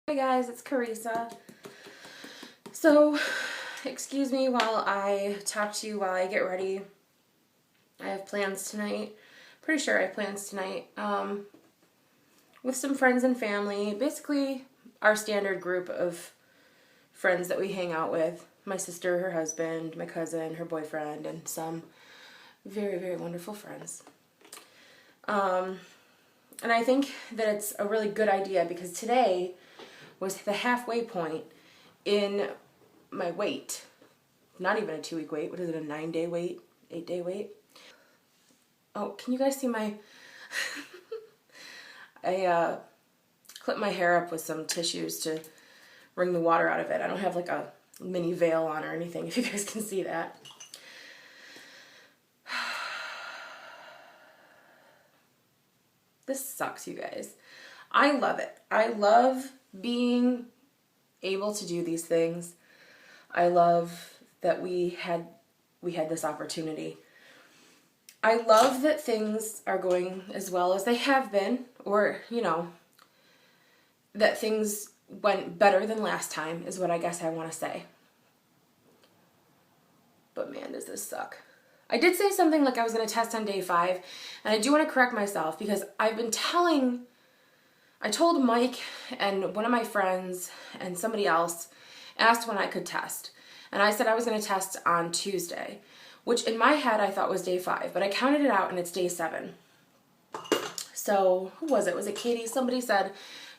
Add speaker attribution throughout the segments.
Speaker 1: Hi guys, it's Carissa. So, excuse me while I talk to you while I get ready. I have plans tonight. Pretty sure I have plans tonight. With some friends and family. Basically, our standard group of friends that we hang out with. My sister, her husband, my cousin, her boyfriend, and some very, very wonderful friends. And I think that it's a really good idea because today was the halfway point in my wait. Not even a 2-week wait. What is it, a 9-day wait? 8-day wait? Oh, can you guys see my... I clipped my hair up with some tissues to wring the water out of it. I don't have like a mini veil on or anything, if you guys can see that. This sucks, you guys. I love it. I love being able to do these things. I love that we had this opportunity. I love that things are going as well as they have been, or, you know, that things went better than last time is what I guess I want to say. But man, does this suck. I did say something like I was going to test on day 5, and I do want to correct myself because I told Mike and one of my friends and somebody else asked when I could test. And I said I was going to test on Tuesday, which in my head I thought was day 5, but I counted it out and it's day 7. So who was it? Was it Katie? Somebody said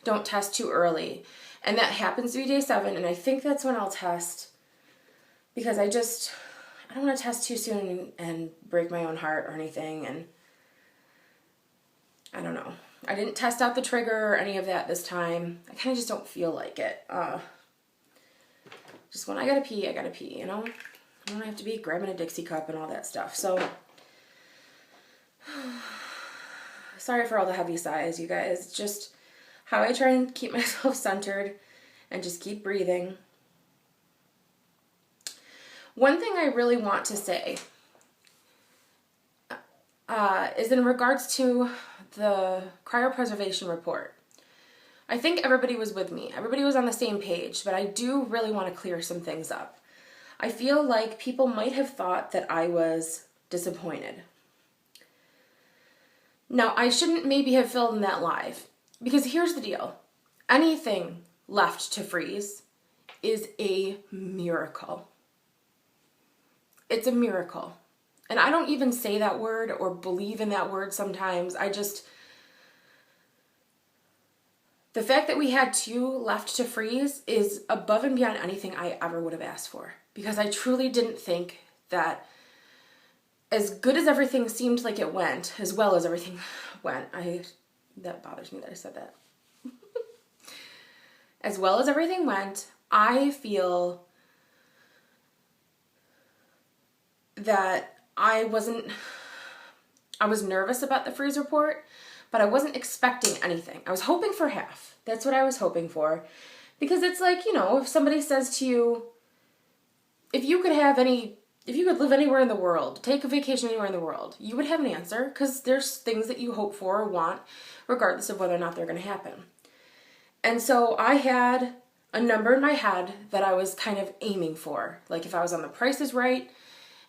Speaker 1: don't test too early. And that happens to be day 7, and I think that's when I'll test because I don't want to test too soon and break my own heart or anything, and I don't know. I didn't test out the trigger or any of that this time. I kind of just don't feel like it. Just when I gotta pee, you know? I don't have to be grabbing a Dixie cup and all that stuff. So, sorry for all the heavy sighs, you guys. Just how I try and keep myself centered and just keep breathing. One thing I really want to say is in regards to the cryopreservation report. I think everybody was with me. Everybody was on the same page, but I do really want to clear some things up. I feel like people might have thought that I was disappointed. Now, I shouldn't maybe have filled in that live, because here's the deal. Anything left to freeze is a miracle. It's a miracle. And I don't even say that word or believe in that word sometimes. The fact that we had 2 left to freeze is above and beyond anything I ever would have asked for. Because I truly didn't think that as good as everything seemed like it went, as well as everything went, that bothers me that I said that. As well as everything went, I feel that I was nervous about the freeze report, but I wasn't expecting anything. I was hoping for half. That's what I was hoping for. Because it's like, you know, if somebody says to you, if you could live anywhere in the world, take a vacation anywhere in the world, you would have an answer because there's things that you hope for or want regardless of whether or not they're going to happen. And so I had a number in my head that I was kind of aiming for. Like if I was on The Price is Right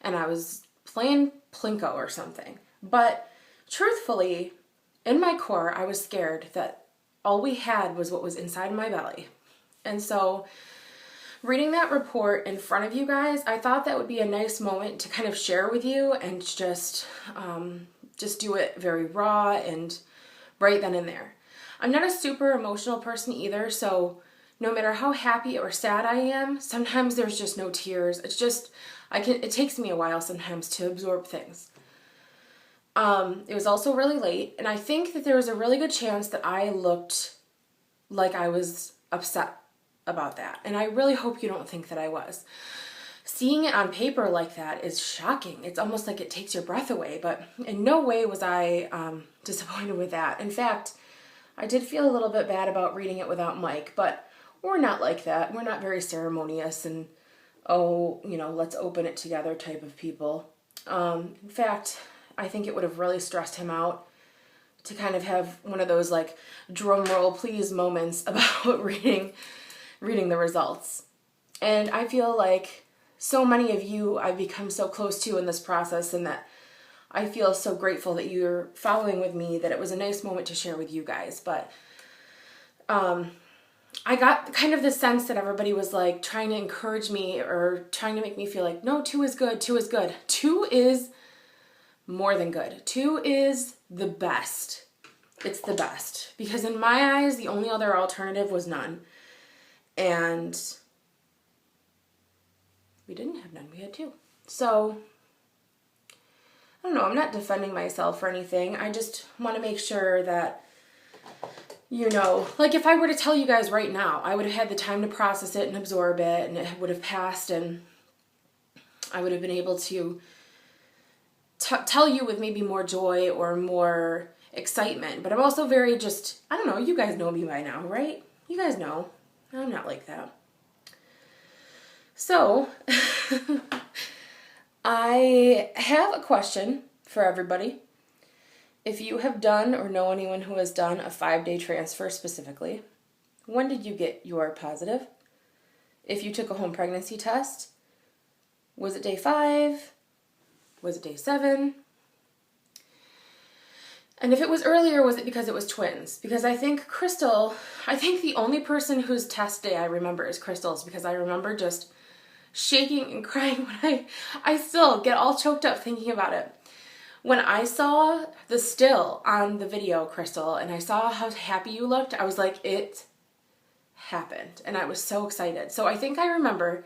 Speaker 1: and I was playing Plinko or something. But truthfully, in my core, I was scared that all we had was what was inside my belly. And so reading that report in front of you guys, I thought that would be a nice moment to kind of share with you and just do it very raw and right then and there. I'm not a super emotional person either, so no matter how happy or sad I am, sometimes there's just no tears. It's just, it takes me a while sometimes to absorb things. It was also really late, and I think that there was a really good chance that I looked like I was upset about that. And I really hope you don't think that I was. Seeing it on paper like that is shocking. It's almost like it takes your breath away, but in no way was I disappointed with that. In fact, I did feel a little bit bad about reading it without Mike, but we're not like that. We're not very ceremonious and, oh, you know, let's open it together type of people. In fact, I think it would have really stressed him out to kind of have one of those like drum roll please moments about reading the results. And I feel like so many of you I've become so close to in this process, and that I feel so grateful that you're following with me, that it was a nice moment to share with you guys. But I got kind of the sense that everybody was like trying to encourage me or trying to make me feel like, no, 2 is good, 2 is good. 2 is more than good. 2 is the best. It's the best. Because in my eyes, the only other alternative was none. And we didn't have none, we had 2. So, I don't know, I'm not defending myself or anything. I just want to make sure that, you know, like if I were to tell you guys right now, I would have had the time to process it and absorb it, and it would have passed, and I would have been able to tell you with maybe more joy or more excitement. But I'm also very just, I don't know, you guys know me by now, right? You guys know. I'm not like that. So, I have a question for everybody. If you have done or know anyone who has done a 5-day transfer specifically, when did you get your positive? If you took a home pregnancy test, was it day 5? Was it day 7? And if it was earlier, was it because it was twins? Because I think the only person whose test day I remember is Crystal's, because I remember just shaking and crying when I still get all choked up thinking about it. When I saw the still on the video, Crystal, and I saw how happy you looked, I was like, it happened. And I was so excited. So I think I remember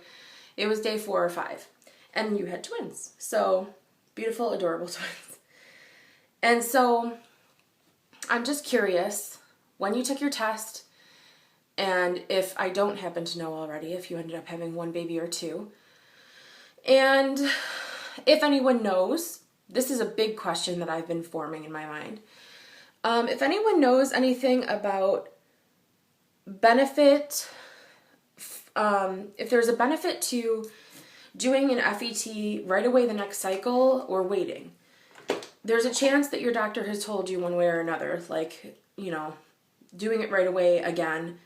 Speaker 1: it was day 4 or 5. And you had twins. So beautiful, adorable twins. And so I'm just curious when you took your test, and if I don't happen to know already, if you ended up having 1 baby or 2. And if anyone knows, this is a big question that I've been forming in my mind. If anyone knows anything about benefit, if there's a benefit to doing an FET right away the next cycle or waiting. There's a chance that your doctor has told you one way or another, like, you know, doing it right away again.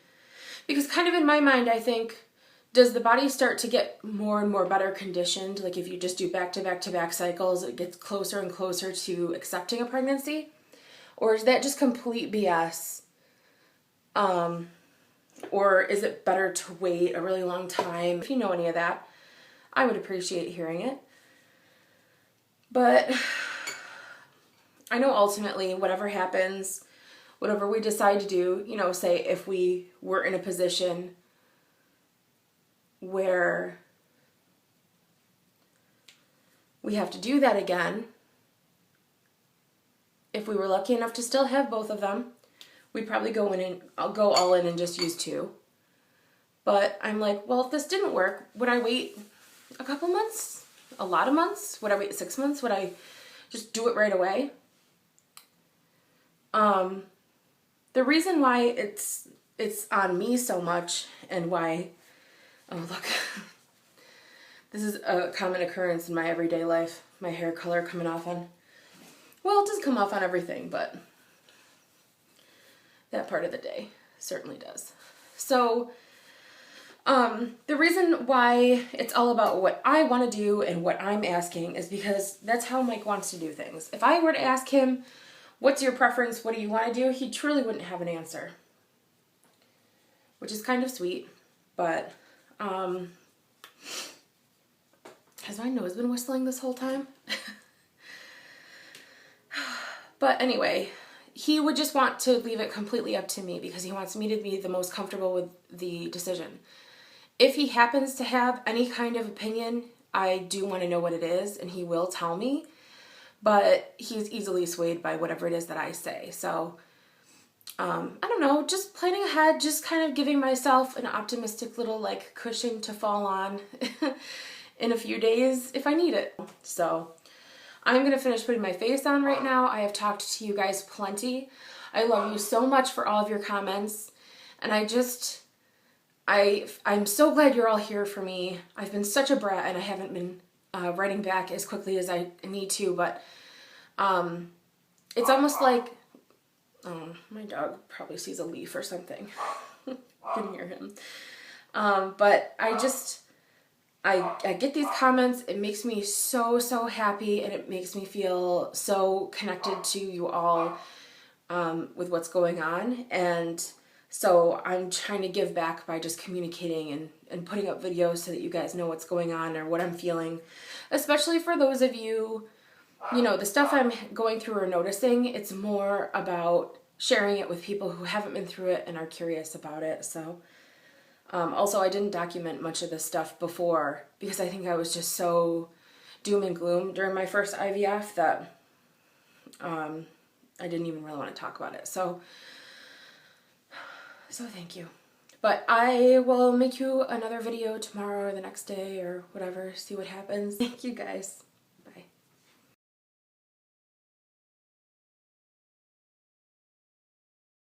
Speaker 1: Because kind of in my mind, I think, does the body start to get more and more better conditioned? Like if you just do back-to-back-to-back cycles, it gets closer and closer to accepting a pregnancy? Or is that just complete BS? Or is it better to wait a really long time? If you know any of that, I would appreciate hearing it. But I know ultimately whatever happens, whatever we decide to do, you know, say if we were in a position where we have to do that again, if we were lucky enough to still have both of them, we'd probably go all in and just use 2. But I'm like, well, if this didn't work, would I wait a couple months? A lot of months? Would I wait 6 months? Would I just do it right away? The reason why it's on me so much, and why, oh look, this is a common occurrence in my everyday life, my hair color coming off on, well, it does come off on everything, but that part of the day certainly does. So, the reason why it's all about what I want to do and what I'm asking is because that's how Mike wants to do things. If I were to ask him, what's your preference, what do you want to do, he truly wouldn't have an answer. Which is kind of sweet, but, has my nose been whistling this whole time? But anyway, he would just want to leave it completely up to me because he wants me to be the most comfortable with the decision. If he happens to have any kind of opinion, I do want to know what it is, and he will tell me, but he's easily swayed by whatever it is that I say. So, I don't know, just planning ahead, just kind of giving myself an optimistic little like cushion to fall on in a few days if I need it. So, I'm going to finish putting my face on right now. I have talked to you guys plenty. I love you so much for all of your comments. And I'm so glad you're all here for me. I've been such a brat and I haven't been writing back as quickly as I need to. But it's almost like My dog probably sees a leaf or something. You can hear him. But I get these comments. It makes me so, so happy, and it makes me feel so connected to you all with what's going on. And so I'm trying to give back by just communicating and putting up videos so that you guys know what's going on or what I'm feeling. Especially for those of you, you know, the stuff I'm going through or noticing, it's more about sharing it with people who haven't been through it and are curious about it. So also, I didn't document much of this stuff before because I think I was just so doom and gloom during my first IVF that I didn't even really want to talk about it. So thank you. But I will make you another video tomorrow or the next day or whatever, see what happens. Thank you guys.